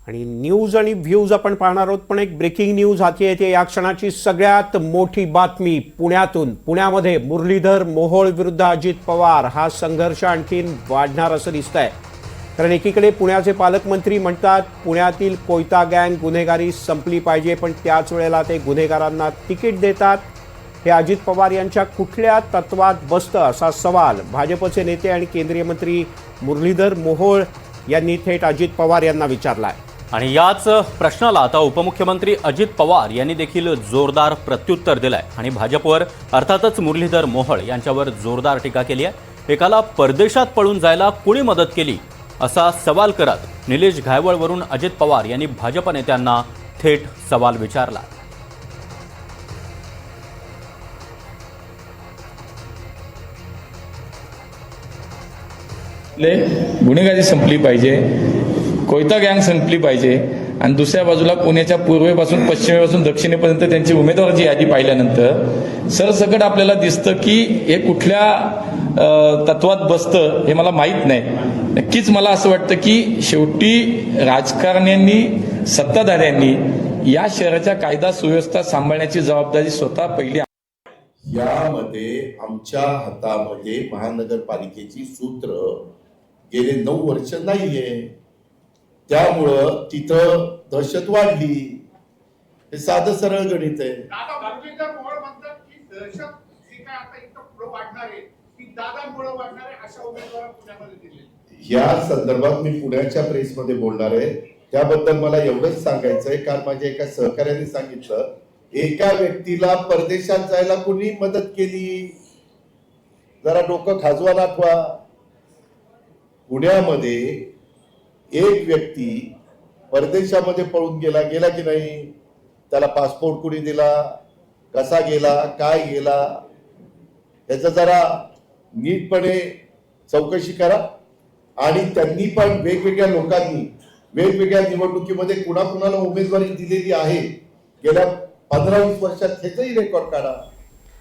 आणि न्यूज आणि व्ह्यूज आपण पाहणार आहोत, पण एक ब्रेकिंग न्यूज हाती येते या क्षणाची सगळ्यात मोठी बातमी पुण्यातून। पुण्यामध्ये मुरलीधर मोहोळ विरुद्ध अजित पवार हा संघर्ष आणखीन वाढणार असं दिसतंय। कारण एकीकडे पुण्याचे पालकमंत्री म्हणतात पुण्यातील कोयता गँग गुन्हेगारी संपली पाहिजे, पण त्याच वेळेला ते गुन्हेगारांना तिकीट देतात। हे अजित पवार यांच्या कुठल्या तत्वात बसतं असा सवाल भाजपचे नेते आणि केंद्रीय मंत्री मुरलीधर मोहोळ यांनी थेट अजित पवार यांना विचारला आहे। आणि याच प्रश्नाला आता उपमुख्यमंत्री अजित पवार यांनी देखील जोरदार प्रत्युत्तर दिलंय आणि भाजपवर अर्थातच मुरलीधर मोहोळ यांच्यावर जोरदार टीका केली आहे। एकाला परदेशात पळून जायला कुणी मदत केली असा सवाल करत निलेश घायवळवरून अजित पवार यांनी भाजप नेत्यांना थेट सवाल विचारला। गुन्हेगारी संपली पाहिजे, कोयता गँग संपली पाहिजे आणि दुसऱ्या बाजूला पुण्याच्या पूर्वेपासून पश्चिमेपासून दक्षिणेपर्यंत त्यांची उमेदवाराची यादी पाहिल्यानंतर सरसकट आपल्याला दिसतं की हे कुठल्या तत्वात बसतं हे मला माहीत नाही। नक्कीच मला असं वाटतं की शेवटी राजकारण्यांनी सत्ताधाऱ्यांनी या शहराच्या कायदा सुव्यवस्था सांभाळण्याची जबाबदारी स्वतः पहिली। यामध्ये आमच्या हातामध्ये महानगरपालिकेची सूत्र गेले 9 वर्ष नाहीये, त्यामुळं तिथं दहशत वाढली। हे साधं सरळ गणित आहे। या संदर्भात मी पुण्याच्या प्रेसमध्ये बोलणार आहे, त्याबद्दल मला एवढंच सांगायचं आहे। काल माझ्या एका सहकार्याने सांगितलं एका व्यक्तीला परदेशात जायला कोणी मदत केली, जरा डोकं खाजवा दाखवा। पुण्यामध्ये एक व्यक्ती परदेशामध्ये पळून गेला की नाही, त्याला पासपोर्ट कुणी दिला, कसा गेला, काय गेला, याचा जरा नीटपणे चौकशी करा। आणि त्यांनी पण वेगवेगळ्या लोकांनी वेगवेगळ्या निवडणुकीमध्ये कुणाकुणाला उमेदवारी दिलेली आहे गेल्या 15-20 वर्षात, त्याचंही रेकॉर्ड काढा।